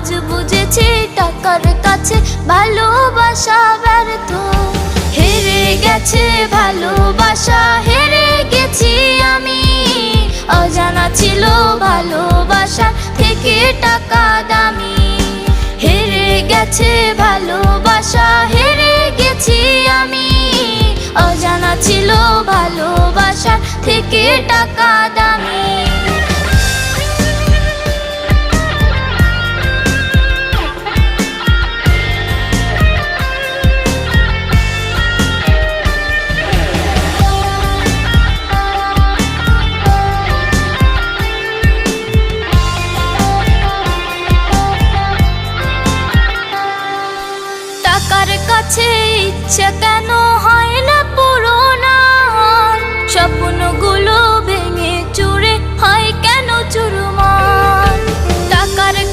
আজ বুঝেছি টাকার কাছে ভালোবাসা ব্যর্থ। হেরে গেছে ভালোবাসা, হেরে গেছি আমি। অজানা ছিল ভালোবাসা থেকে টাকা দামি। হেরে গেছে ভালোবাসা, হেরে গেছি আমি। অজানা ছিল ভালোবাসা থেকে টাকা দামি।